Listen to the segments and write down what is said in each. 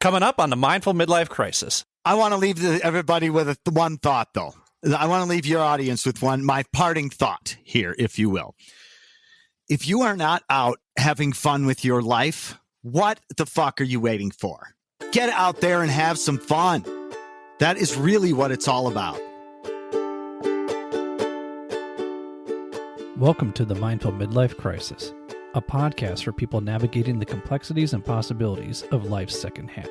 Coming up on the Mindful Midlife Crisis. I want to leave everybody with one thought, though. I want to leave your audience with my parting thought here, if you will. If you are not out having fun with your life, what the fuck are you waiting for? Get out there and have some fun. That is really what it's all about. Welcome to the Mindful Midlife Crisis, a podcast for people navigating the complexities and possibilities of life's second half.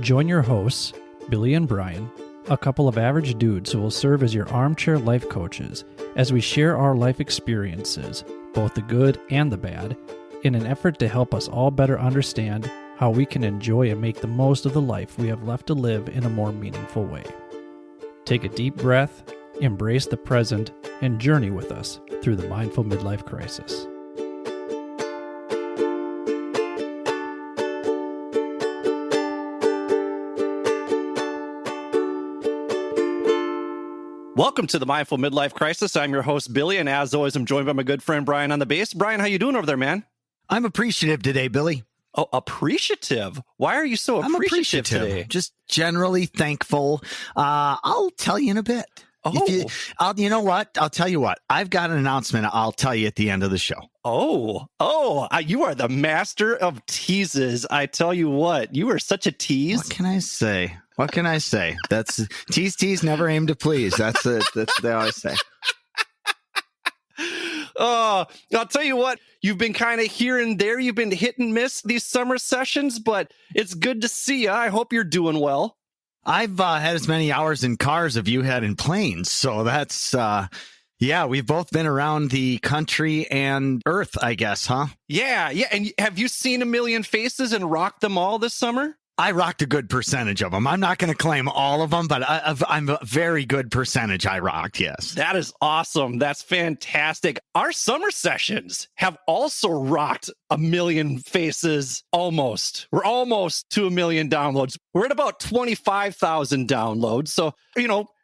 Join your hosts, Billy and Brian, a couple of average dudes who will serve as your armchair life coaches as we share our life experiences, both the good and the bad, in an effort to help us all better understand how we can enjoy and make the most of the life we have left to live in a more meaningful way. Take a deep breath, embrace the present, and journey with us through the Mindful Midlife Crisis. Welcome to the Mindful Midlife Crisis. I'm your host, Billy, and as always, I'm joined by my good friend, Brian, on the bass. Brian, how you doing over there, man? I'm appreciative today, Billy. Oh, appreciative? Why are you so appreciative today? Just generally thankful. I'll tell you in a bit. Oh. You know what? I'll tell you what. I've got an announcement I'll tell you at the end of the show. You are the master of teases. I tell you what, you are such a tease. What can I say? That's tease, never aim to please. That's it. That's what they always say. I'll tell you what, you've been kind of here and there. You've been hit and miss these summer sessions, but it's good to see you. I hope you're doing well. I've had as many hours in cars as you had in planes. So that's, we've both been around the country and Earth, I guess, huh? Yeah. And have you seen a million faces and rocked them all this summer? I rocked a good percentage of them. I'm not going to claim all of them, but I'm a very good percentage I rocked, yes. That is awesome. That's fantastic. Our summer sessions have also rocked a million faces almost. We're almost to a million downloads. We're at about 25,000 downloads. So,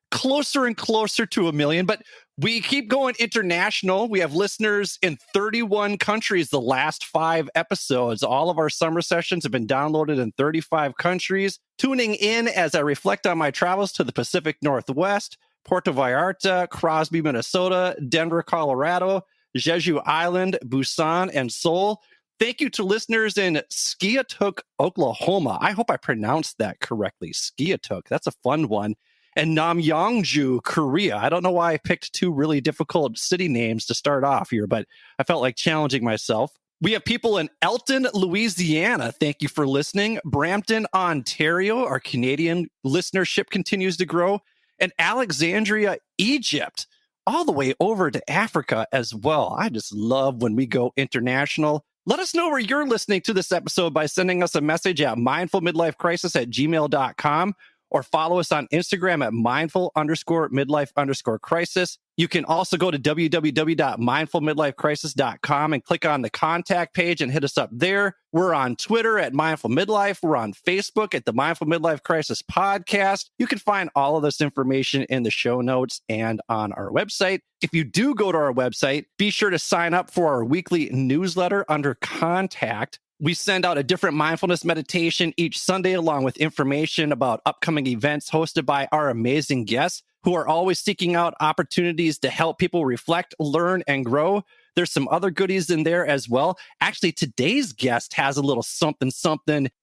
closer and closer to a million, but we keep going international. We have listeners in 31 countries the last 5 episodes. All of our summer sessions have been downloaded in 35 countries. Tuning in as I reflect on my travels to the Pacific Northwest, Puerto Vallarta, Crosby, Minnesota, Denver, Colorado, Jeju Island, Busan, and Seoul. Thank you to listeners in Skiatook, Oklahoma. I hope I pronounced that correctly. Skiatook. That's a fun one. And Namyangju, Korea. I don't know why I picked 2 really difficult city names to start off here, but I felt like challenging myself. We have people in Elton, Louisiana. Thank you for listening. Brampton, Ontario. Our Canadian listenership continues to grow. And Alexandria, Egypt, all the way over to Africa as well. I just love when we go international. Let us know where you're listening to this episode by sending us a message at mindfulmidlifecrisis@gmail.com. or follow us on Instagram at mindful_midlife_crisis. You can also go to www.mindfulmidlifecrisis.com and click on the contact page and hit us up there. We're on Twitter at Mindful Midlife. We're on Facebook at the Mindful Midlife Crisis Podcast. You can find all of this information in the show notes and on our website. If you do go to our website, be sure to sign up for our weekly newsletter under Contact. We send out a different mindfulness meditation each Sunday, along with information about upcoming events hosted by our amazing guests who are always seeking out opportunities to help people reflect, learn, and grow. There's some other goodies in there as well. Actually, today's guest has a little something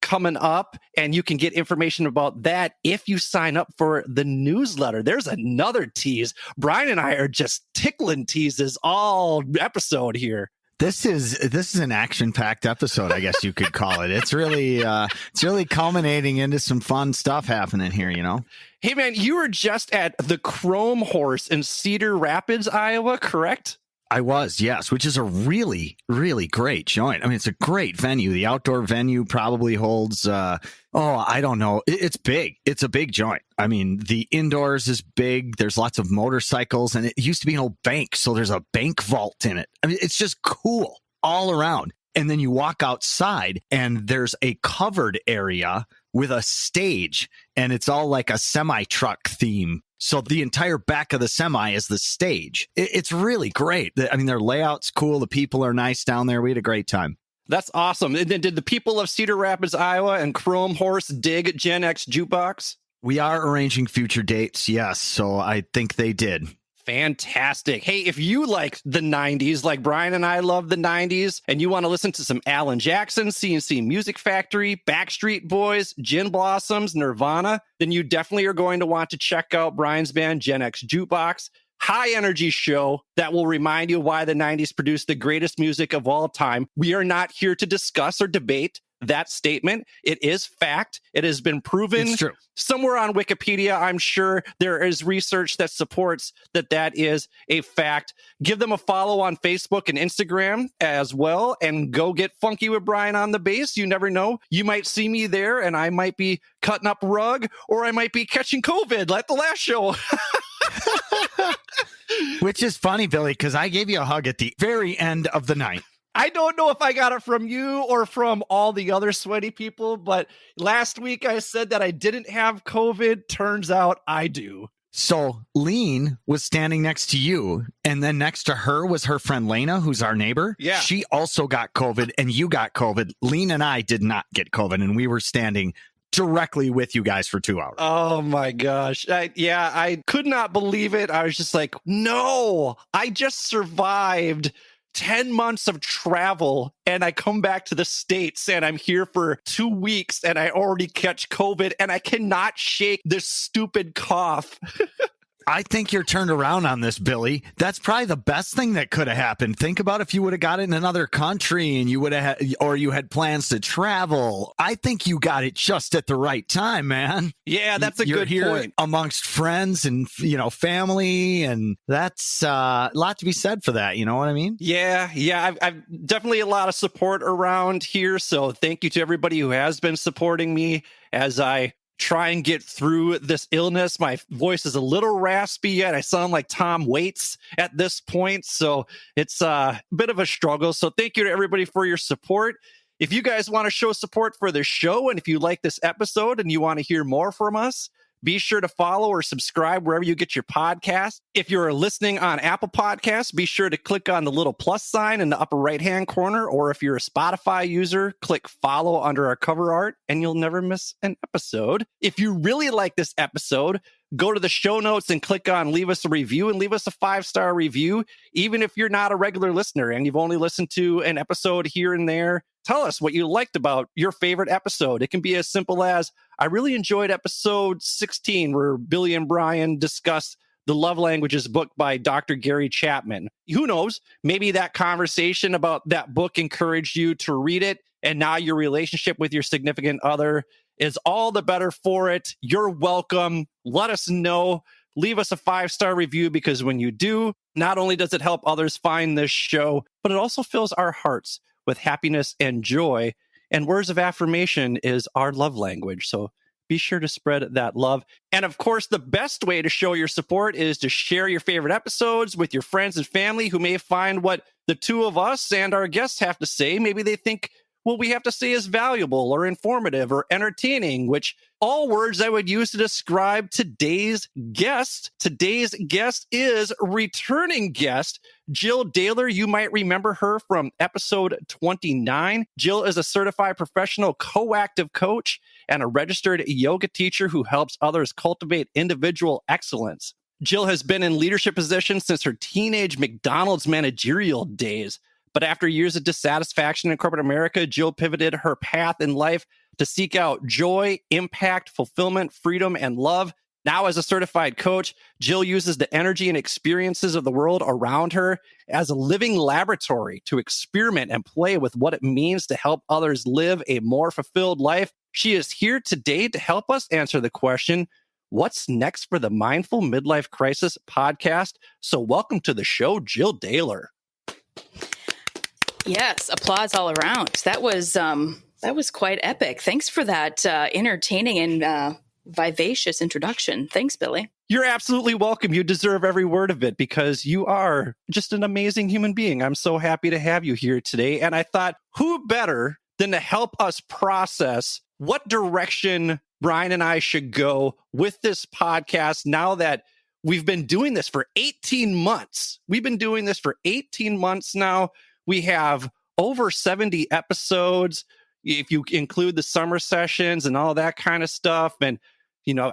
coming up, and you can get information about that if you sign up for the newsletter. There's another tease. Brian and I are just tickling teases all episode here. This is an action-packed episode, I guess you could call it. It's really culminating into some fun stuff happening here, Hey man, you were just at the Chrome Horse in Cedar Rapids, Iowa, correct? I was, yes, which is a really, really great joint. I mean, it's a great venue. The outdoor venue probably holds, I don't know. It's big. It's a big joint. I mean, the indoors is big. There's lots of motorcycles, and it used to be an old bank, so there's a bank vault in it. I mean, it's just cool all around. And then you walk outside, and there's a covered area with a stage, and it's all like a semi-truck theme. So the entire back of the semi is the stage. It's really great. I mean, their layout's cool. The people are nice down there. We had a great time. That's awesome. And then did the people of Cedar Rapids, Iowa and Chrome Horse dig Gen X Jukebox? We are arranging future dates, yes. So I think they did. Fantastic. Hey, if you like the 90s, like Brian and I love the 90s, and you want to listen to some Alan Jackson, CNC Music Factory, Backstreet Boys, Gin Blossoms, Nirvana, then you definitely are going to want to check out Brian's band, Gen X Jukebox. High energy show that will remind you why the 90s produced the greatest music of all time. We are not here to discuss or debate that statement. It is fact. It has been proven. It's true. Somewhere on Wikipedia, I'm sure there is research that supports that is a fact. Give them a follow on Facebook and Instagram as well, and go get funky with Brian on the bass. You never know. You might see me there, and I might be cutting up rug, or I might be catching COVID like the last show. Which is funny, Billy, because I gave you a hug at the very end of the night. I don't know if I got it from you or from all the other sweaty people, but last week I said that I didn't have COVID. Turns out I do. So Lean was standing next to you, and then next to her was her friend Lena, who's our neighbor. Yeah. She also got COVID, and you got COVID. Lean and I did not get COVID, and we were standing directly with you guys for 2 hours. Oh my gosh. I could not believe it. I was just like, no, I just survived 10 months of travel and I come back to the States and I'm here for 2 weeks and I already catch COVID and I cannot shake this stupid cough. I think you're turned around on this, Billy. That's probably the best thing that could have happened. Think about if you would have got it in another country and you would have had, or you had plans to travel. I think you got it just at the right time, man. Yeah, that's a You're good here point. amongst friends and, family, and that's a lot to be said for that. You know what I mean? Yeah. I've definitely a lot of support around here. So thank you to everybody who has been supporting me as I try and get through this illness. My voice is a little raspy yet. I sound like Tom Waits at this point. So it's a bit of a struggle. So thank you to everybody for your support. If you guys want to show support for the show, and if you like this episode and you want to hear more from us, be sure to follow or subscribe wherever you get your podcast. If you're listening on Apple Podcasts, be sure to click on the little plus sign in the upper right-hand corner. Or if you're a Spotify user, click follow under our cover art and you'll never miss an episode. If you really like this episode, go to the show notes and click on leave us a review and leave us a 5-star review. Even if you're not a regular listener and you've only listened to an episode here and there, tell us what you liked about your favorite episode. It can be as simple as, I really enjoyed episode 16 where Billy and Brian discuss the Love Languages book by Dr. Gary Chapman. Who knows? Maybe that conversation about that book encouraged you to read it, and now your relationship with your significant other is all the better for it. You're welcome. Let us know. Leave us a 5-star review, because when you do, not only does it help others find this show, but it also fills our hearts with happiness and joy. And words of affirmation is our love language. So be sure to spread that love. And of course, the best way to show your support is to share your favorite episodes with your friends and family who may find what the two of us and our guests have to say. Maybe they think what we have to say is valuable or informative or entertaining, which all words I would use to describe today's guest. Today's guest is returning guest Jill Dahler. You might remember her from episode 29. Jill is a certified professional coactive coach and a registered yoga teacher who helps others cultivate individual excellence. Jill has been in leadership positions since her teenage McDonald's managerial days. But after years of dissatisfaction in corporate America, Jill pivoted her path in life to seek out joy, impact, fulfillment, freedom, and love. Now, as a certified coach, Jill uses the energy and experiences of the world around her as a living laboratory to experiment and play with what it means to help others live a more fulfilled life. She is here today to help us answer the question, what's next for the Mindful Midlife Crisis podcast? So welcome to the show, Jill Dahler. Yes, applause all around. That was quite epic. Thanks for that entertaining and vivacious introduction. Thanks, Billy. You're absolutely welcome. You deserve every word of it because you are just an amazing human being. I'm so happy to have you here today. And I thought, who better than to help us process what direction Brian and I should go with this podcast now that we've been doing this for 18 months. We've been doing this for 18 months now. We have over 70 episodes, if you include the summer sessions and all that kind of stuff. And,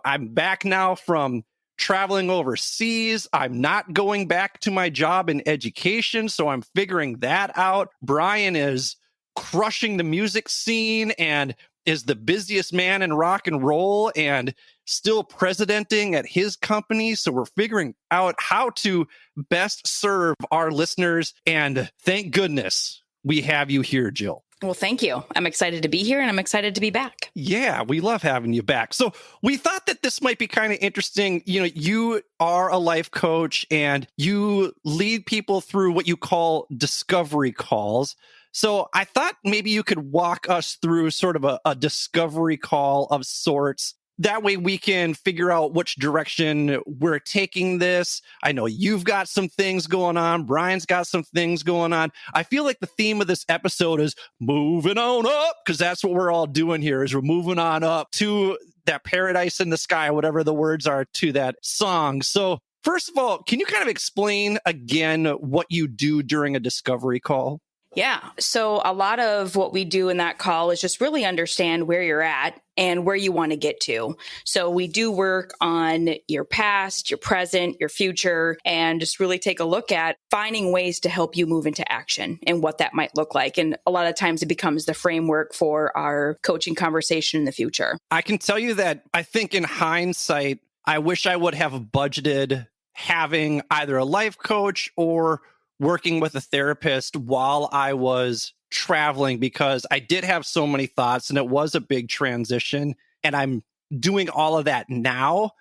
I'm back now from traveling overseas. I'm not going back to my job in education, so I'm figuring that out. Brian is crushing the music scene and is the busiest man in rock and roll and still presidenting at his company. So we're figuring out how to best serve our listeners. And thank goodness we have you here, Jill. Well, thank you. I'm excited to be here and I'm excited to be back. Yeah, we love having you back. So we thought that this might be kind of interesting. You are a life coach and you lead people through what you call discovery calls. So I thought maybe you could walk us through sort of a discovery call of sorts. That way we can figure out which direction we're taking this. I know you've got some things going on. Brian's got some things going on. I feel like the theme of this episode is moving on up, because that's what we're all doing here, is we're moving on up to that paradise in the sky, whatever the words are to that song. So first of all, can you kind of explain again what you do during a discovery call? Yeah. So a lot of what we do in that call is just really understand where you're at and where you want to get to. So we do work on your past, your present, your future, and just really take a look at finding ways to help you move into action and what that might look like. And a lot of times it becomes the framework for our coaching conversation in the future. I can tell you that I think in hindsight, I wish I would have budgeted having either a life coach or working with a therapist while I was traveling, because I did have so many thoughts and it was a big transition. And I'm doing all of that now.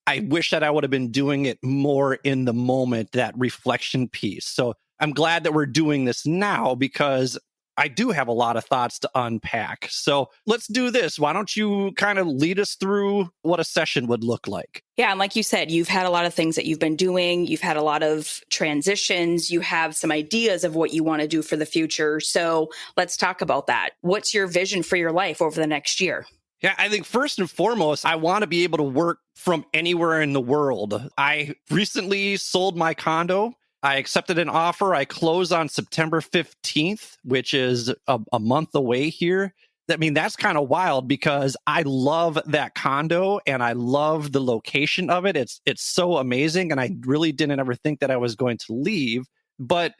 I wish that I would have been doing it more in the moment, that reflection piece. So I'm glad that we're doing this now, because I do have a lot of thoughts to unpack. So let's do this. Why don't you kind of lead us through what a session would look like? Yeah. And like you said, you've had a lot of things that you've been doing. You've had a lot of transitions. You have some ideas of what you want to do for the future. So let's talk about that. What's your vision for your life over the next year? Yeah, I think first and foremost, I want to be able to work from anywhere in the world. I recently sold my condo. I accepted an offer. I close on September 15th, which is a month away here. I mean, that's kind of wild, because I love that condo and I love the location of it. It's so amazing. And I really didn't ever think that I was going to leave. But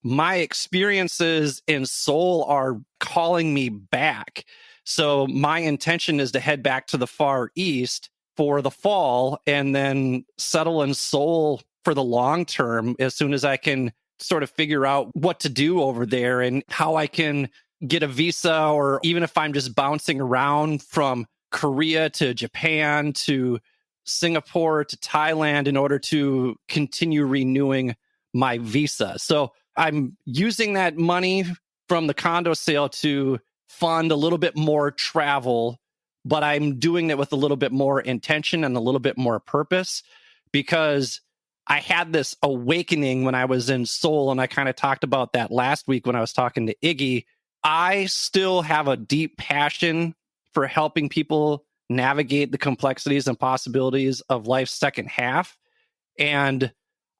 my experiences in Seoul are calling me back. So my intention is to head back to the Far East for the fall and then settle in Seoul for the long term as soon as I can sort of figure out what to do over there and how I can get a visa, or even if I'm just bouncing around from Korea to Japan to Singapore to Thailand in order to continue renewing my visa. So I'm using that money from the condo sale to fund a little bit more travel, but I'm doing it with a little bit more intention and a little bit more purpose, because I had this awakening when I was in Seoul, and I kind of talked about that last week when I was talking to Iggy. I still have a deep passion for helping people navigate the complexities and possibilities of life's second half. And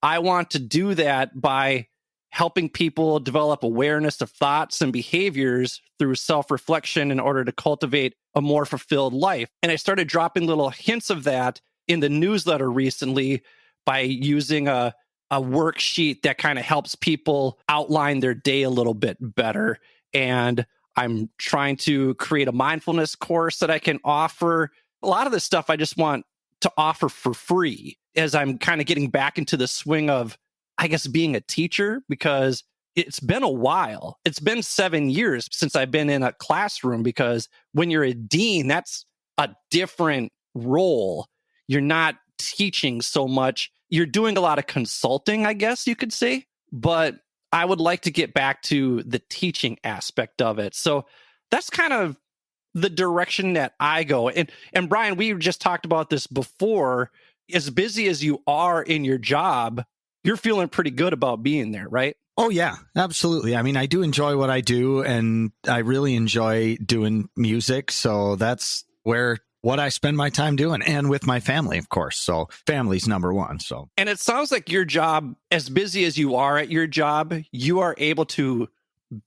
I want to do that by helping people develop awareness of thoughts and behaviors through self-reflection in order to cultivate a more fulfilled life. And I started dropping little hints of that in the newsletter recently by using a worksheet that kind of helps people outline their day a little bit better. And I'm trying to create a mindfulness course that I can offer. A lot of this stuff I just want to offer for free as I'm kind of getting back into the swing of, I guess, being a teacher, because it's been a while. It's been 7 years since I've been in a classroom, because when you're a dean, that's a different role. You're not teaching so much. You're doing a lot of consulting, I guess you could say, but I would like to get back to the teaching aspect of it. So that's kind of the direction that I go. And Brian, we just talked about this before. As busy as you are in your job, you're feeling pretty good about being there, right? Oh, yeah, absolutely. I mean, I do enjoy what I do, and I really enjoy doing music. So that's what I spend my time doing, and with my family, of course. So family's number one. So, and it sounds like your job, as busy as you are at your job, you are able to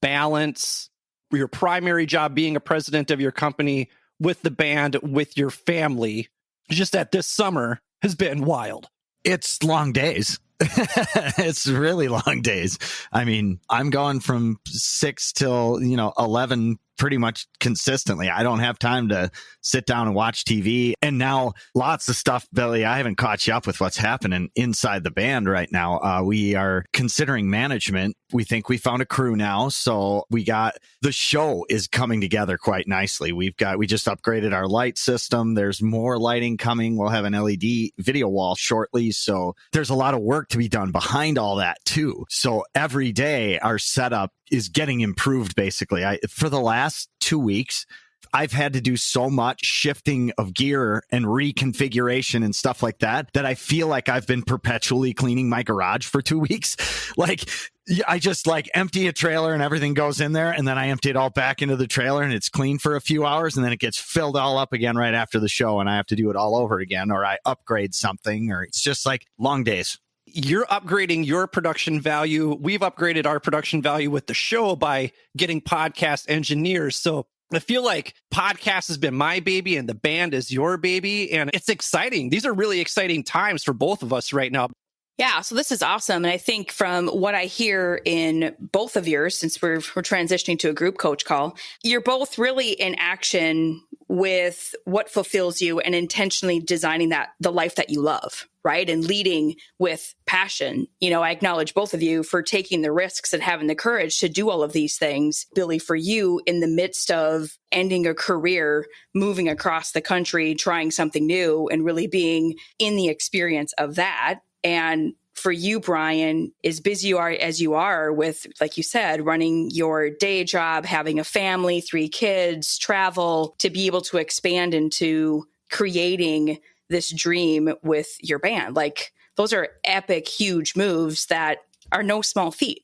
balance your primary job being a president of your company with the band, with your family? Just that this summer has been wild. It's long days. It's really long days. I mean, I'm going from 6 till, 11 pretty much consistently. I don't have time to sit down and watch TV. And now lots of stuff, Billy, I haven't caught you up with what's happening inside the band right now. We are considering management. We think we found a crew now. So the show is coming together quite nicely. We just upgraded our light system. There's more lighting coming. We'll have an LED video wall shortly. So there's a lot of work to be done behind all that too. So every day our setup is getting improved basically. For the last 2 weeks, I've had to do so much shifting of gear and reconfiguration and stuff like that I feel like I've been perpetually cleaning my garage for 2 weeks. Like I just empty a trailer and everything goes in there, and then I empty it all back into the trailer and it's clean for a few hours, and then it gets filled all up again right after the show, and I have to do it all over again, or I upgrade something, or it's just long days. You're upgrading your production value. We've upgraded our production value with the show by getting podcast engineers. So I feel like podcast has been my baby and the band is your baby. And it's exciting. These are really exciting times for both of us right now. Yeah, so this is awesome. And I think from what I hear in both of yours, since we're transitioning to a group coach call, you're both really in action with what fulfills you and intentionally designing the life that you love, right? And leading with passion. I acknowledge both of you for taking the risks and having the courage to do all of these things. Billy, for you, in the midst of ending a career, moving across the country, trying something new, and really being in the experience of that. And for you, Brian, as busy as you are with, like you said, running your day job, having a family, 3 kids, travel, to be able to expand into creating this dream with your band. Those are epic, huge moves that are no small feat.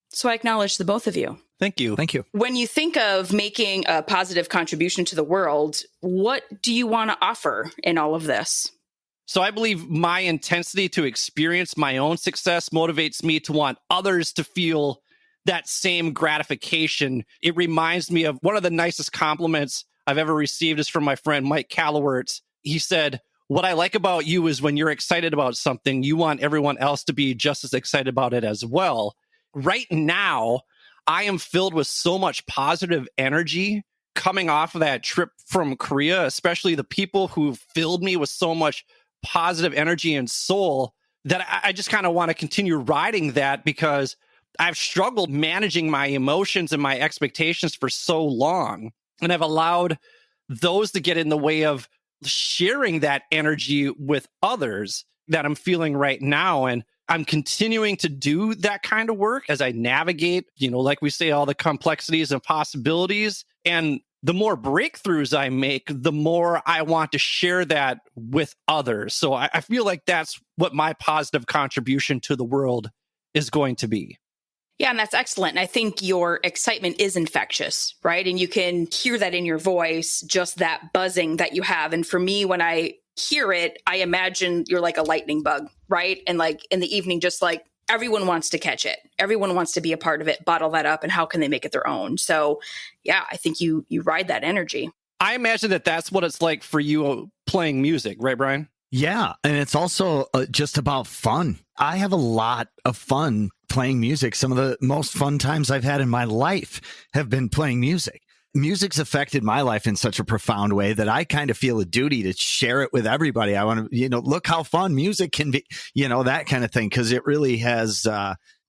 So I acknowledge the both of you. Thank you. Thank you. When you think of making a positive contribution to the world, what do you want to offer in all of this? So I believe my intensity to experience my own success motivates me to want others to feel that same gratification. It reminds me of one of the nicest compliments I've ever received is from my friend Mike Callowert. He said, "What I like about you is when you're excited about something, you want everyone else to be just as excited about it as well." Right now, I am filled with so much positive energy coming off of that trip from Korea, especially the people who filled me with so much positive energy and soul, that I just kind of want to continue riding that, because I've struggled managing my emotions and my expectations for so long. And I've allowed those to get in the way of sharing that energy with others that I'm feeling right now. And I'm continuing to do that kind of work as I navigate, like we say, all the complexities and possibilities. And the more breakthroughs I make, the more I want to share that with others. So I feel like that's what my positive contribution to the world is going to be. Yeah, and that's excellent. And I think your excitement is infectious, right? And you can hear that in your voice, just that buzzing that you have. And for me, when I hear it, I imagine you're like a lightning bug, right? And in the evening, just everyone wants to catch it. Everyone wants to be a part of it, bottle that up, and how can they make it their own? So yeah, I think you ride that energy. I imagine that's what it's like for you playing music, right, Brian? Yeah. And it's also just about fun. I have a lot of fun playing music. Some of the most fun times I've had in my life have been playing music. Music's affected my life in such a profound way that I kind of feel a duty to share it with everybody. I want to, look how fun music can be, that kind of thing. Cause it really has,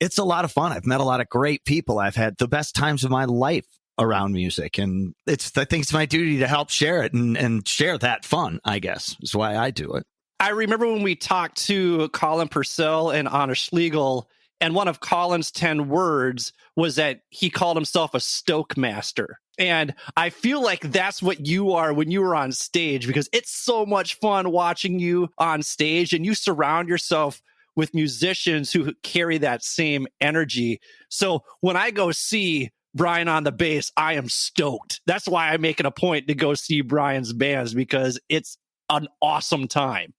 it's a lot of fun. I've met a lot of great people. I've had the best times of my life around music. And I think it's my duty to help share it and share that fun, I guess, is why I do it. I remember when we talked to Colin Purcell and Honor Schlegel, and one of Colin's 10 words was that he called himself a stoke master. And I feel like that's what you are when you were on stage, because it's so much fun watching you on stage, and you surround yourself with musicians who carry that same energy. So when I go see Brian on the bass, I am stoked. That's why I make it a point to go see Brian's bands, because it's an awesome time.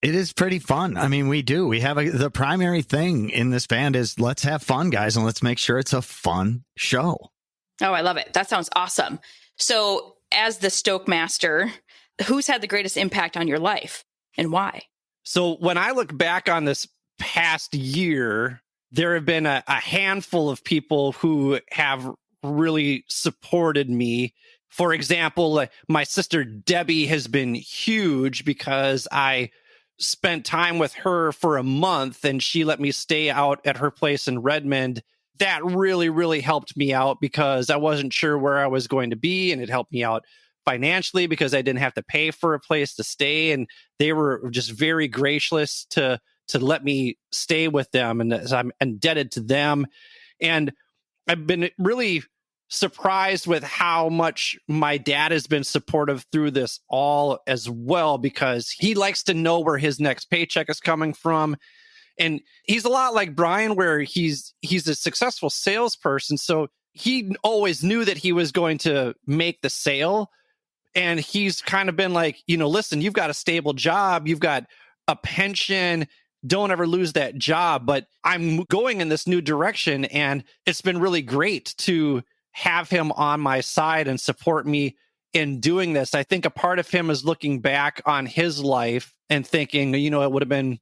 It is pretty fun. I mean, we have the primary thing in this band is let's have fun, guys, and let's make sure it's a fun show. Oh, I love it. That sounds awesome. So as the Stoke Master, who's had the greatest impact on your life and why? So when I look back on this past year, there have been a handful of people who have really supported me. For example, my sister Debbie has been huge because I spent time with her for a month and she let me stay out at her place in Redmond. That really, really helped me out because I wasn't sure where I was going to be, and it helped me out financially because I didn't have to pay for a place to stay. And they were just very gracious to let me stay with them. And I'm indebted to them. And I've been really surprised with how much my dad has been supportive through this all as well, because he likes to know where his next paycheck is coming from. And he's a lot like Brian, where he's a successful salesperson. So he always knew that he was going to make the sale. And he's kind of been like, listen, you've got a stable job, you've got a pension, don't ever lose that job. But I'm going in this new direction. And it's been really great to have him on my side and support me in doing this. I think a part of him is looking back on his life and thinking, it would have been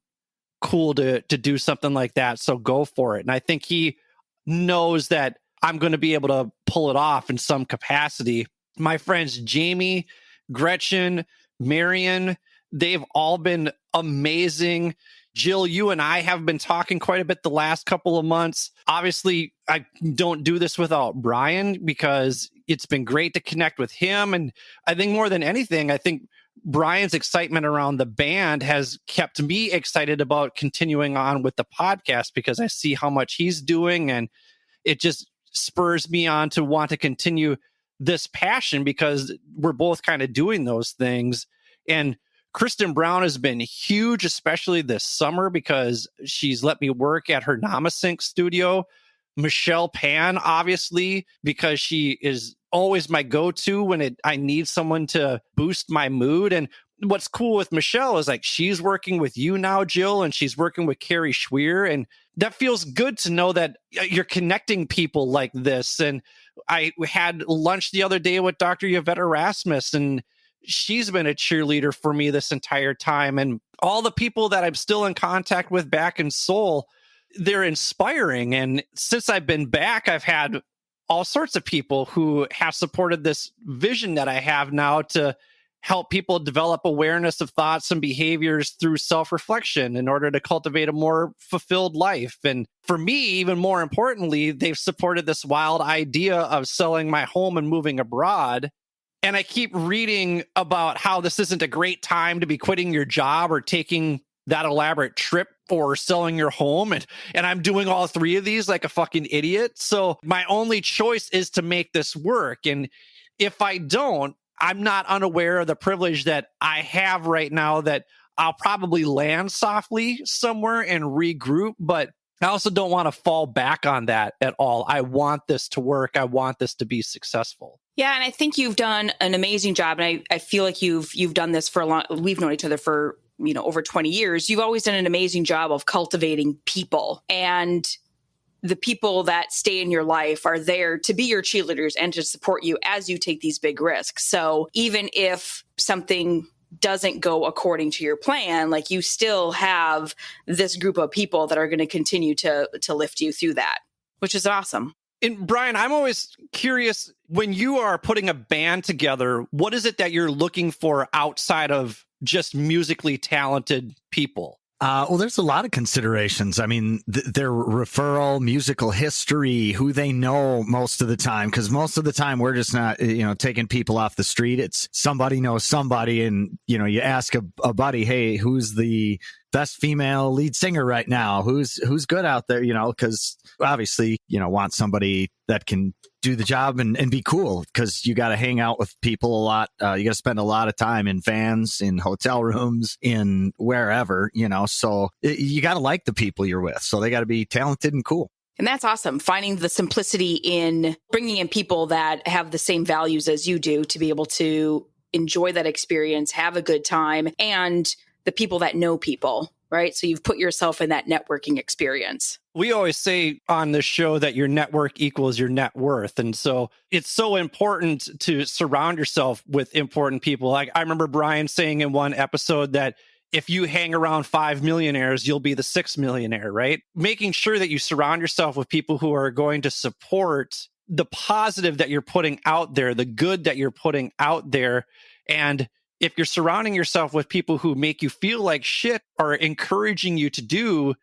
cool to do something like that. So go for it. And I think he knows that I'm going to be able to pull it off in some capacity. My friends, Jamie, Gretchen, Marion, they've all been amazing. Jill, you and I have been talking quite a bit the last couple of months. Obviously, I don't do this without Brian because it's been great to connect with him. And I think more than anything, I think Brian's excitement around the band has kept me excited about continuing on with the podcast because I see how much he's doing, and it just spurs me on to want to continue this passion because we're both kind of doing those things. And Kristen Brown has been huge, especially this summer, because she's let me work at her Namasync studio. Michelle Pan, obviously, because she is always my go-to when I need someone to boost my mood. And what's cool with Michelle is like she's working with you now, Jill, and she's working with Carrie Schweer. And that feels good to know that you're connecting people like this. And I had lunch the other day with Dr. Yvette Erasmus, and she's been a cheerleader for me this entire time. And all the people that I'm still in contact with back in Seoul, they're inspiring. And since I've been back, I've had all sorts of people who have supported this vision that I have now to help people develop awareness of thoughts and behaviors through self-reflection in order to cultivate a more fulfilled life. And for me, even more importantly, they've supported this wild idea of selling my home and moving abroad. And I keep reading about how this isn't a great time to be quitting your job or taking that elaborate trip or selling your home. And I'm doing all three of these like a fucking idiot. So my only choice is to make this work. And if I don't, I'm not unaware of the privilege that I have right now that I'll probably land softly somewhere and regroup, but I also don't want to fall back on that at all. I want this to work. I want this to be successful. Yeah, and I think you've done an amazing job. And I feel like you've done this for a long, we've known each other for, over 20 years. You've always done an amazing job of cultivating people. And the people that stay in your life are there to be your cheerleaders and to support you as you take these big risks. So even if something doesn't go according to your plan, like you still have this group of people that are going to continue to lift you through that, which is awesome. And Brian, I'm always curious, when you are putting a band together, what is it that you're looking for outside of just musically talented people? Well, there's a lot of considerations. I mean, their referral, musical history, who they know most of the time, because most of the time we're just not, taking people off the street. It's somebody knows somebody, and, you ask a buddy, hey, who's the best female lead singer right now? Who's good out there? Because obviously, want somebody that can do the job and be cool, because you got to hang out with people a lot. You got to spend a lot of time in vans, in hotel rooms, in wherever, so you got to like the people you're with. So they got to be talented and cool. And that's awesome. Finding the simplicity in bringing in people that have the same values as you do to be able to enjoy that experience, have a good time, and the people that know people, right? So you've put yourself in that networking experience. We always say on this show that your network equals your net worth. And so it's so important to surround yourself with important people. Like I remember Brian saying in one episode that if you hang around 5 millionaires, you'll be the 6th millionaire, right? Making sure that you surround yourself with people who are going to support the positive that you're putting out there, the good that you're putting out there. And if you're surrounding yourself with people who make you feel like shit or encouraging you to do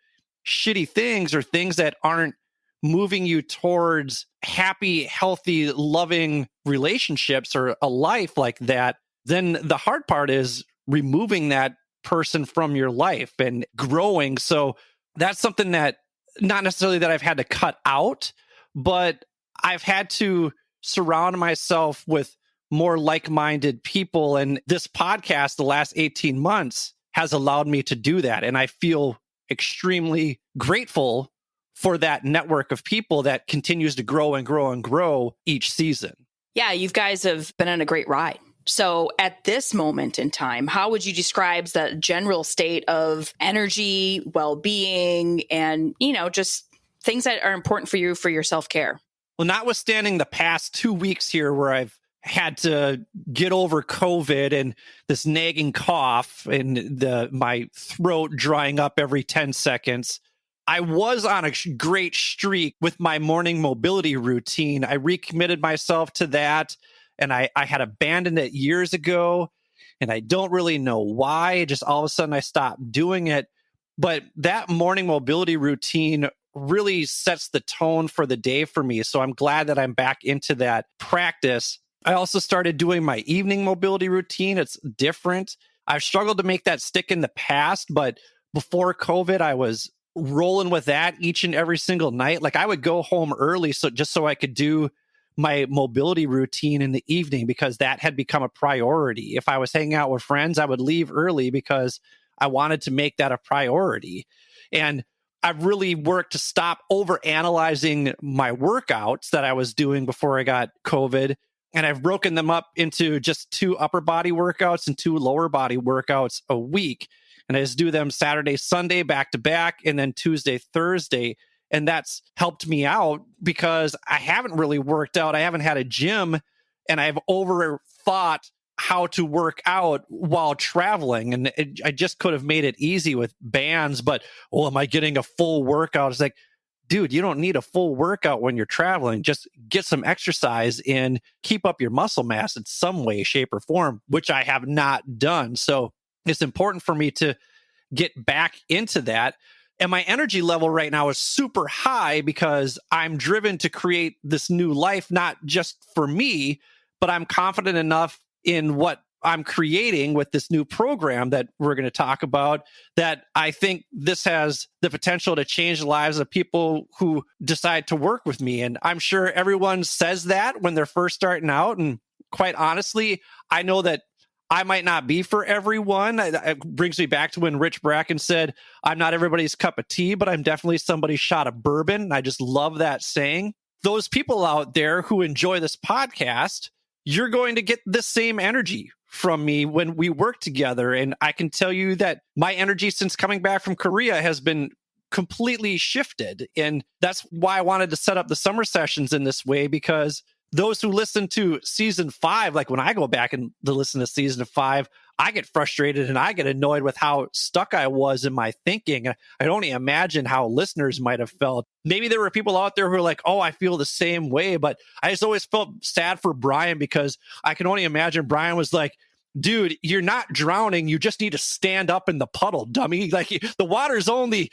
shitty things or things that aren't moving you towards happy, healthy, loving relationships or a life like that, then the hard part is removing that person from your life and growing. So that's something that not necessarily that I've had to cut out, but I've had to surround myself with more like-minded people. And this podcast, the last 18 months, has allowed me to do that. And I feel extremely grateful for that network of people that continues to grow and grow and grow each season. Yeah, you guys have been on a great ride. So at this moment in time, how would you describe the general state of energy, well-being, and, just things that are important for you for your self-care? Well, notwithstanding the past 2 weeks here where I've had to get over COVID and this nagging cough and my throat drying up every 10 seconds, I was on a great streak with my morning mobility routine. I recommitted myself to that, and I had abandoned it years ago, and I don't really know why. Just all of a sudden I stopped doing it. But that morning mobility routine really sets the tone for the day for me. So I'm glad that I'm back into that practice. I also started doing my evening mobility routine. It's different. I've struggled to make that stick in the past, but before COVID, I was rolling with that each and every single night. Like I would go home early so I could do my mobility routine in the evening because that had become a priority. If I was hanging out with friends, I would leave early because I wanted to make that a priority. And I've really worked to stop overanalyzing my workouts that I was doing before I got COVID. And I've broken them up into just 2 upper body workouts and 2 lower body workouts a week. And I just do them Saturday, Sunday, back to back, and then Tuesday, Thursday. And that's helped me out because I haven't really worked out. I haven't had a gym, and I've overthought how to work out while traveling. And I just could have made it easy with bands, but, am I getting a full workout? It's like, dude, you don't need a full workout when you're traveling. Just get some exercise and keep up your muscle mass in some way, shape, or form, which I have not done. So it's important for me to get back into that. And my energy level right now is super high because I'm driven to create this new life, not just for me, but I'm confident enough in what I'm creating with this new program that we're going to talk about, that I think this has the potential to change the lives of people who decide to work with me. And I'm sure everyone says that when they're first starting out. And quite honestly, I know that I might not be for everyone. It brings me back to when Rich Bracken said, I'm not everybody's cup of tea, but I'm definitely somebody's shot of bourbon. I just love that saying. Those people out there who enjoy this podcast, you're going to get the same energy from me when we work together. And I can tell you that my energy since coming back from Korea has been completely shifted. And that's why I wanted to set up the summer sessions in this way, because those who listen to season 5, like when I go back and listen to season 5, I get frustrated and I get annoyed with how stuck I was in my thinking. I can only imagine how listeners might have felt. Maybe there were people out there who are like, oh, I feel the same way. But I just always felt sad for Brian because I can only imagine Brian was like, dude, you're not drowning. You just need to stand up in the puddle, dummy. Like the water's only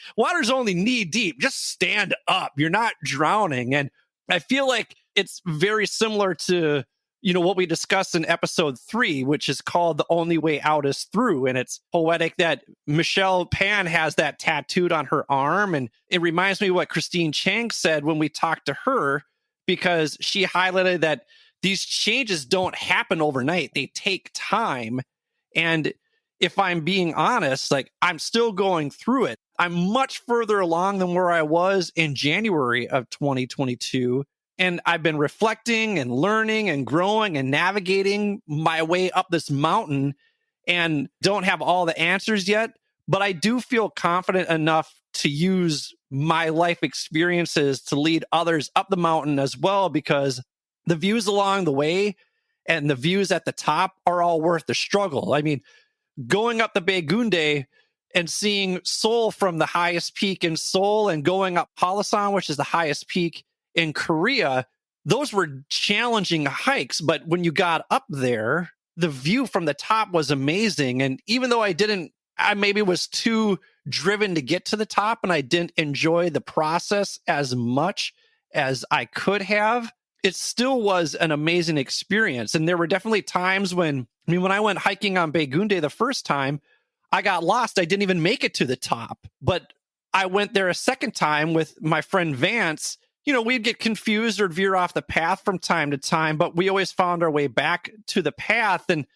knee deep. Just stand up. You're not drowning. And I feel like it's very similar to, what we discussed in episode 3, which is called The Only Way Out is Through. And it's poetic that Michelle Pan has that tattooed on her arm. And it reminds me of what Christine Chang said when we talked to her, because she highlighted that these changes don't happen overnight. They take time. And if I'm being honest, like I'm still going through it. I'm much further along than where I was in January of 2022. And I've been reflecting and learning and growing and navigating my way up this mountain. and don't have all the answers yet, but I do feel confident enough to use my life experiences to lead others up the mountain as well, because the views along the way and the views at the top are all worth the struggle. I mean, going up the Baegundae and seeing Seoul from the highest peak in Seoul and going up Palasan, which is the highest peak in Korea, those were challenging hikes. But when you got up there, the view from the top was amazing. And even though I maybe was too driven to get to the top and I didn't enjoy the process as much as I could have, it still was an amazing experience. And there were definitely times when I went hiking on Baegundae the first time, I got lost. I didn't even make it to the top. But I went there a second time with my friend Vance. We'd get confused or veer off the path from time to time, but we always found our way back to the path. And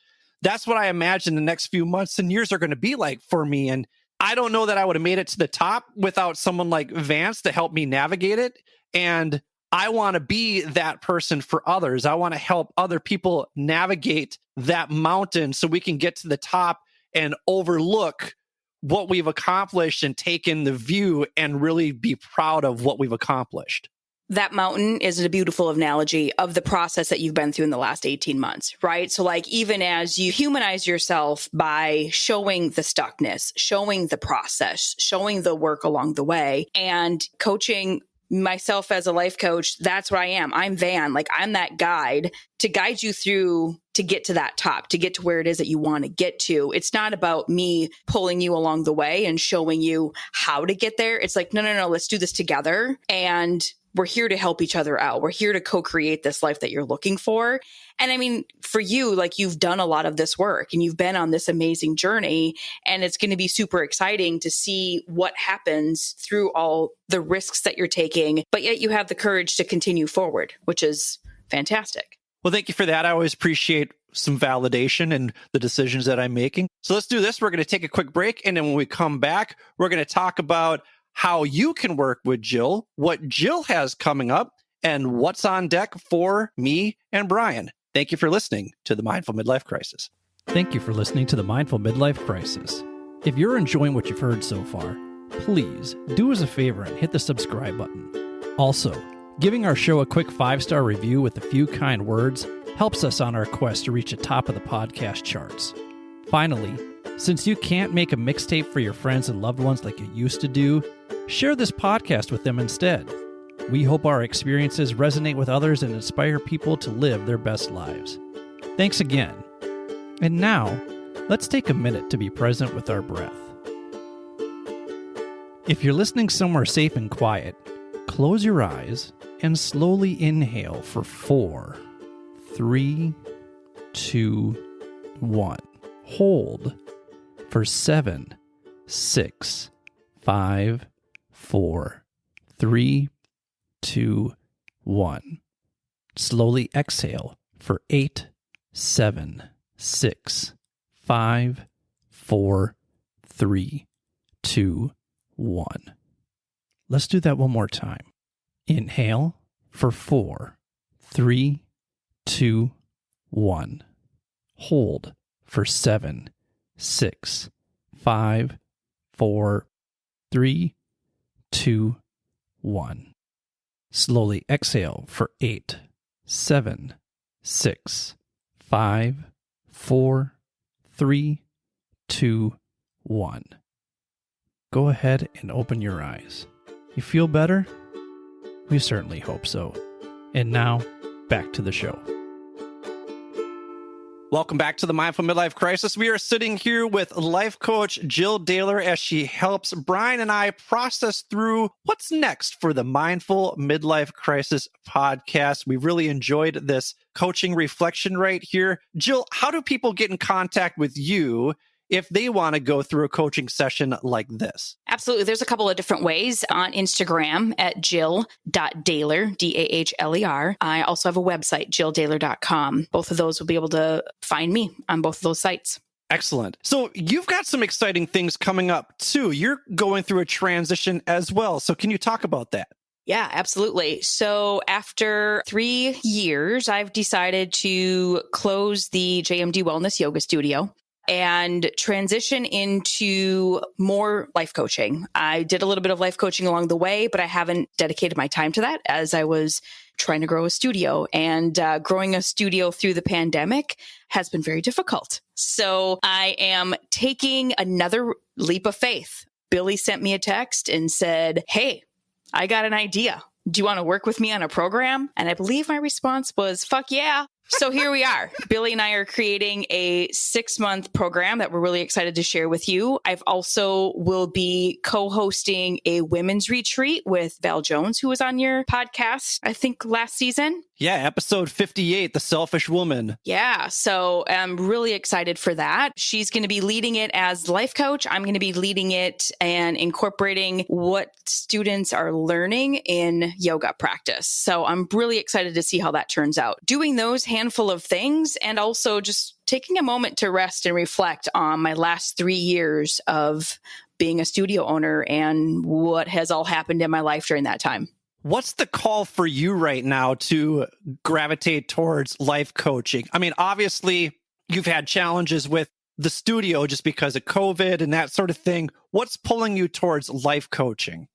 that's what I imagine the next few months and years are going to be like for me. And I don't know that I would have made it to the top without someone like Vance to help me navigate it. And I want to be that person for others. I want to help other people navigate that mountain so we can get to the top and overlook what we've accomplished and take in the view and really be proud of what we've accomplished. That mountain is a beautiful analogy of the process that you've been through in the last 18 months, right? So like, even as you humanize yourself by showing the stuckness, showing the process, showing the work along the way, and coaching myself as a life coach, that's what I am. I'm Van. Like, I'm that guide to guide you through to get to that top, to get to where it is that you want to get to. It's not about me pulling you along the way and showing you how to get there. It's like, no, let's do this together. And we're here to help each other out. We're here to co-create this life that you're looking for. And I mean, for you, like, you've done a lot of this work and you've been on this amazing journey, and it's going to be super exciting to see what happens through all the risks that you're taking, but yet you have the courage to continue forward, which is fantastic. Well, thank you for that. I always appreciate some validation in the decisions that I'm making. So let's do this. We're going to take a quick break. And then when we come back, we're going to talk about how you can work with Jill, what Jill has coming up, and what's on deck for me and Brian. Thank you for listening to the Mindful Midlife Crisis. Thank you for listening to the Mindful Midlife Crisis. If you're enjoying what you've heard so far, please do us a favor and hit the subscribe button. Also, giving our show a quick 5-star review with a few kind words helps us on our quest to reach the top of the podcast charts. Finally, since you can't make a mixtape for your friends and loved ones like you used to do, share this podcast with them instead. We hope our experiences resonate with others and inspire people to live their best lives. Thanks again. And now, let's take a minute to be present with our breath. If you're listening somewhere safe and quiet, close your eyes and slowly inhale for 4, 3, 2, 1. Hold for 7, 6, 5, 4, 3, 2, 1. Slowly exhale for 8, 7, 6, 5, 4, 3, 2, 1. Let's do that one more time. Inhale for 4, 3, 2, 1. Hold for 7, 6, 5, 4, 3, 2, 1. Slowly exhale for 8, 7, 6, 5, 4, 3, 2, 1. Go ahead and open your eyes. You feel better? We certainly hope so. And now, back to the show. Welcome back to the Mindful Midlife Crisis. We are sitting here with life coach Jill Dahler as she helps Brian and I process through what's next for the Mindful Midlife Crisis podcast. We really enjoyed this coaching reflection right here. Jill, how do people get in contact with you if they want to go through a coaching session like this? Absolutely. There's a couple of different ways on Instagram at jill.dahler, Dahler. I also have a website, jilldahler.com. Both of those will be able to find me on both of those sites. Excellent. So you've got some exciting things coming up too. You're going through a transition as well. So can you talk about that? Yeah, absolutely. So after 3 years, I've decided to close the JMD Wellness Yoga Studio. and transition into more life coaching. I did a little bit of life coaching along the way, but I haven't dedicated my time to that as I was trying to grow a studio. And growing a studio through the pandemic has been very difficult. So I am taking another leap of faith. Billy sent me a text and said, "Hey, I got an idea. Do you want to work with me on a program?" And I believe my response was, "Fuck yeah." So here we are. Billy and I are creating a 6-month program that we're really excited to share with you. I've also will be co-hosting a women's retreat with Val Jones, who was on your podcast, I think last season. Yeah, episode 58, The Selfish Woman. Yeah, so I'm really excited for that. She's going to be leading it as life coach. I'm going to be leading it and incorporating what students are learning in yoga practice. So I'm really excited to see how that turns out. Doing those handful of things and also just taking a moment to rest and reflect on my last 3 years of being a studio owner and what has all happened in my life during that time. What's the call for you right now to gravitate towards life coaching? I mean, obviously, you've had challenges with the studio just because of COVID and that sort of thing. What's pulling you towards life coaching?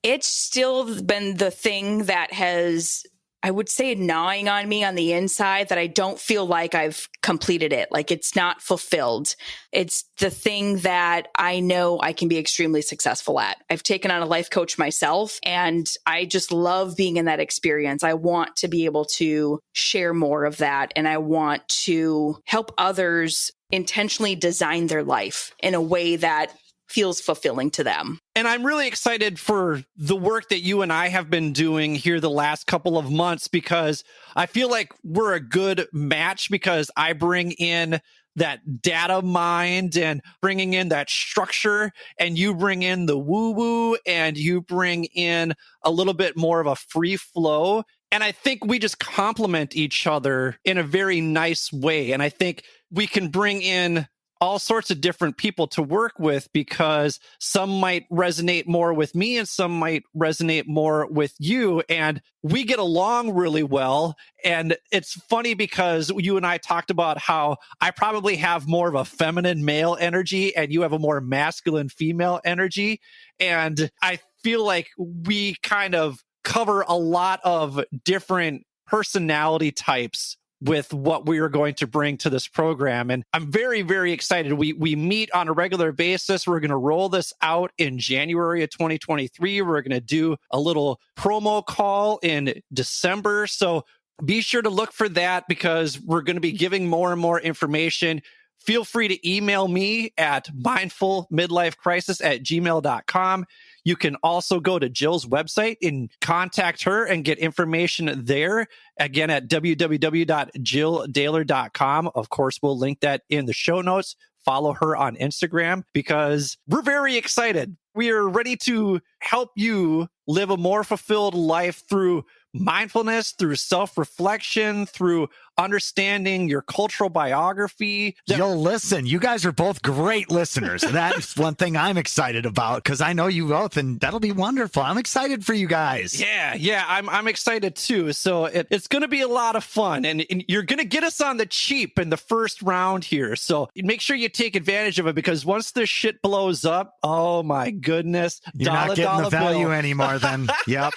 It's still been the thing that has, I would say, gnawing on me on the inside, that I don't feel like I've completed it. Like it's not fulfilled. It's the thing that I know I can be extremely successful at. I've taken on a life coach myself, and I just love being in that experience. I want to be able to share more of that, and I want to help others intentionally design their life in a way that feels fulfilling to them. And I'm really excited for the work that you and I have been doing here the last couple of months, because I feel like we're a good match, because I bring in that data mind and bringing in that structure, and you bring in the woo-woo, and you bring in a little bit more of a free flow. And I think we just complement each other in a very nice way. And I think we can bring in all sorts of different people to work with, because some might resonate more with me and some might resonate more with you. And we get along really well. And it's funny because you and I talked about how I probably have more of a feminine male energy and you have a more masculine female energy. And I feel like we kind of cover a lot of different personality types with what we are going to bring to this program. And I'm very, very excited. We meet on a regular basis. We're going to roll this out in January of 2023. We're going to do a little promo call in December. So be sure to look for that, because we're going to be giving more and more information. Feel free to email me at mindfulmidlifecrisis@gmail.com. You can also go to Jill's website and contact her and get information there. Again, at www.jilldahler.com. Of course, we'll link that in the show notes. Follow her on Instagram, because we're very excited. We are ready to help you live a more fulfilled life through mindfulness, through self-reflection, through understanding your cultural biography. Yo, listen, you guys are both great listeners. That's one thing I'm excited about, because I know you both, and that'll be wonderful. I'm excited for you guys. Yeah, I'm excited too. So it's going to be a lot of fun, and you're going to get us on the cheap in the first round here. So make sure you take advantage of it, because once this shit blows up, oh my goodness, you're not getting the value anymore then. Yep.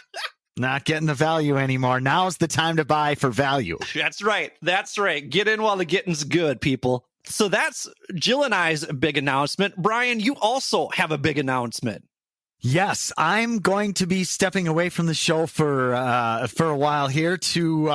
Not getting the value anymore. Now's the time to buy for value. That's right. Get in while the getting's good, people. So that's Jill and I's big announcement. Brian, you also have a big announcement. Yes, I'm going to be stepping away from the show for a while here to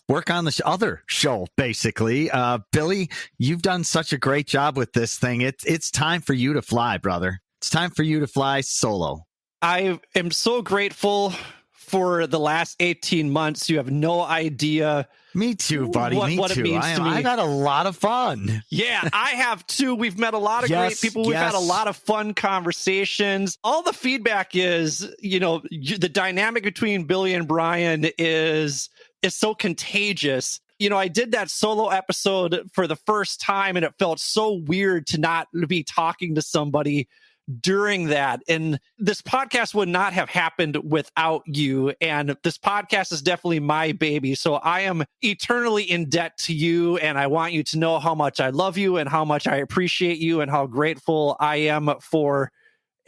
work on the other show, basically. Billy, you've done such a great job with this thing. It's time for you to fly, brother. It's time for you to fly solo. I am so grateful for the last 18 months. You have no idea. Me too, buddy. Me what too. It means to me. I've had a lot of fun. Yeah, I have too. We've met a lot of great people. We've had a lot of fun conversations. All the feedback is, the dynamic between Billy and Brian is so contagious. I did that solo episode for the first time, and it felt so weird to not be talking to somebody during that. And this podcast would not have happened without you. And this podcast is definitely my baby. So I am eternally in debt to you. And I want you to know how much I love you and how much I appreciate you and how grateful I am for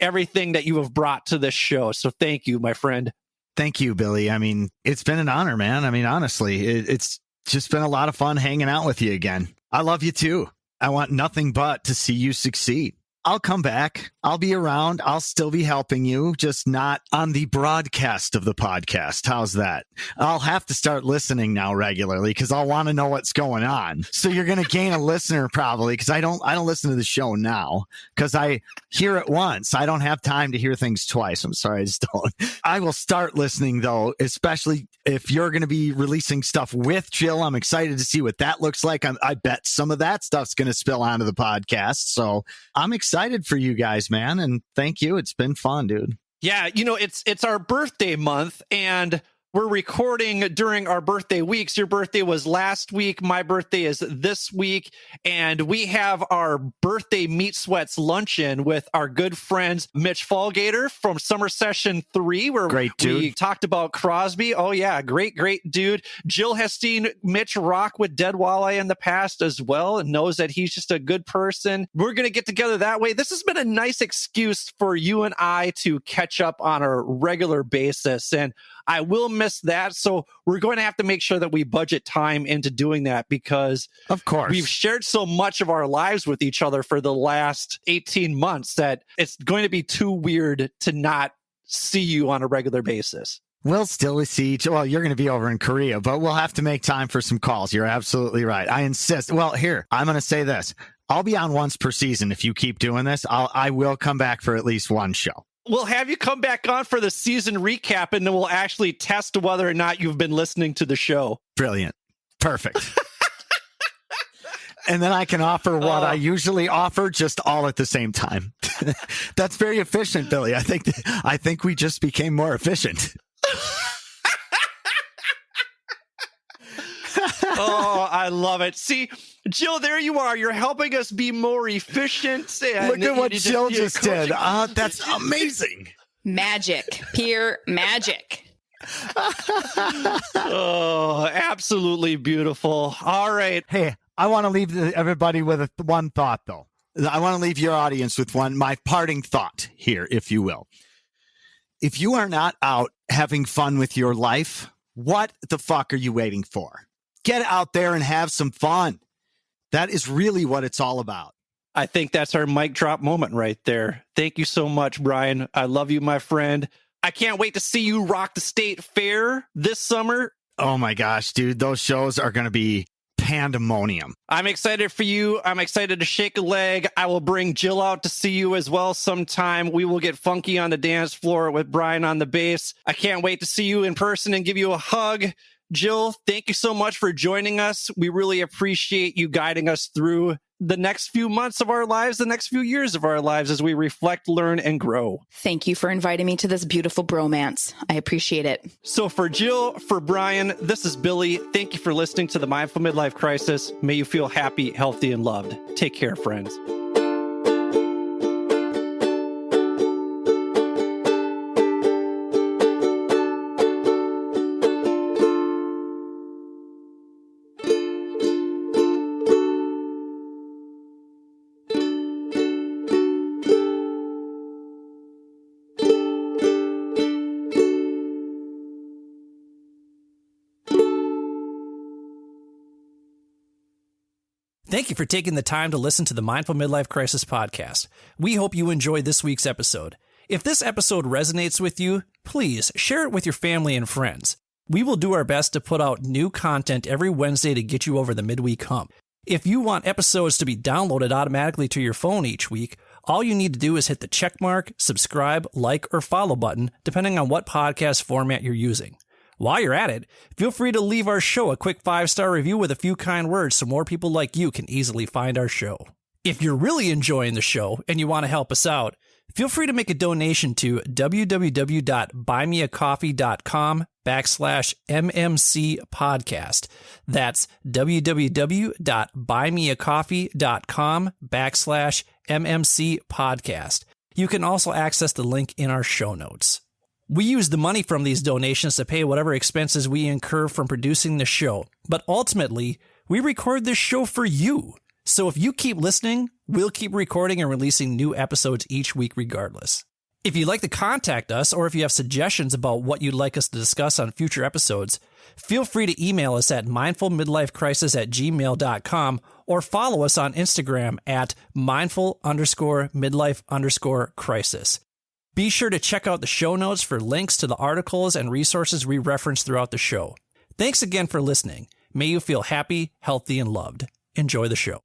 everything that you have brought to this show. So thank you, my friend. Thank you, Billy. I mean, it's been an honor, man. I mean, honestly, it's just been a lot of fun hanging out with you again. I love you too. I want nothing but to see you succeed. I'll come back. I'll be around. I'll still be helping you, just not on the broadcast of the podcast. How's that? I'll have to start listening now regularly because I'll want to know what's going on. So you're going to gain a listener probably because I don't listen to the show now because I hear it once. I don't have time to hear things twice. I'm sorry, I just don't. I will start listening though, especially if you're going to be releasing stuff with Jill. I'm excited to see what that looks like. I bet some of that stuff's going to spill onto the podcast. So I'm excited for you guys, man. And thank you. It's been fun, dude. Yeah, it's our birthday month, and we're recording during our birthday weeks. Your birthday was last week. My birthday is this week. And we have our birthday Meat Sweats luncheon with our good friends, Mitch Fallgater from Summer Session 3, where Great dude. We talked about Crosby. Oh, yeah. Great dude. Jill has seen Mitch rock with Dead Walleye in the past as well and knows that he's just a good person. We're going to get together that way. This has been a nice excuse for you and I to catch up on a regular basis. And I will miss that. So we're going to have to make sure that we budget time into doing that because of course we've shared so much of our lives with each other for the last 18 months that it's going to be too weird to not see you on a regular basis. We'll still see each. Well, you're going to be over in Korea, but we'll have to make time for some calls. You're absolutely right. I insist. Well, here, I'm going to say this. I'll be on once per season. If you keep doing this, I will come back for at least one show. We'll have you come back on for the season recap, and then we'll actually test whether or not you've been listening to the show. Brilliant. Perfect. And then I can offer what I usually offer, just all at the same time. That's very efficient, Billy. I think we just became more efficient. Oh, I love it. See, Jill, there you are. You're helping us be more efficient. Look at what Jill just did. That's amazing. Magic. Pure magic. Oh, absolutely beautiful. All right. Hey, I want to leave everybody with one thought, though. I want to leave your audience with my parting thought here, if you will. If you are not out having fun with your life, what the fuck are you waiting for? Get out there and have some fun. That is really what it's all about. I think that's our mic drop moment right there. Thank you so much, Brian. I love you, my friend. I can't wait to see you rock the state fair this summer. Oh my gosh, dude. Those shows are going to be pandemonium. I'm excited for you. I'm excited to shake a leg. I will bring Jill out to see you as well sometime. We will get funky on the dance floor with Brian on the bass. I can't wait to see you in person and give you a hug. Jill, thank you so much for joining us. We really appreciate you guiding us through the next few months of our lives, the next few years of our lives as we reflect, learn, and grow. Thank you for inviting me to this beautiful bromance. I appreciate it. So for Jill, for Brian, this is Billy. Thank you for listening to the Mindful Midlife Crisis. May you feel happy, healthy, and loved. Take care, friends. Thank you for taking the time to listen to the Mindful Midlife Crisis podcast. We hope you enjoyed this week's episode. If this episode resonates with you, please share it with your family and friends. We will do our best to put out new content every Wednesday to get you over the midweek hump. If you want episodes to be downloaded automatically to your phone each week, all you need to do is hit the checkmark, subscribe, like, or follow button, depending on what podcast format you're using. While you're at it, feel free to leave our show a quick 5-star review with a few kind words so more people like you can easily find our show. If you're really enjoying the show and you want to help us out, feel free to make a donation to www.buymeacoffee.com/MMC podcast. That's www.buymeacoffee.com/MMC podcast. You can also access the link in our show notes. We use the money from these donations to pay whatever expenses we incur from producing the show, but ultimately, we record this show for you. So if you keep listening, we'll keep recording and releasing new episodes each week regardless. If you'd like to contact us, or if you have suggestions about what you'd like us to discuss on future episodes, feel free to email us at mindfulmidlifecrisis@gmail.com or follow us on Instagram at mindful_midlife_crisis. Be sure to check out the show notes for links to the articles and resources we reference throughout the show. Thanks again for listening. May you feel happy, healthy, and loved. Enjoy the show.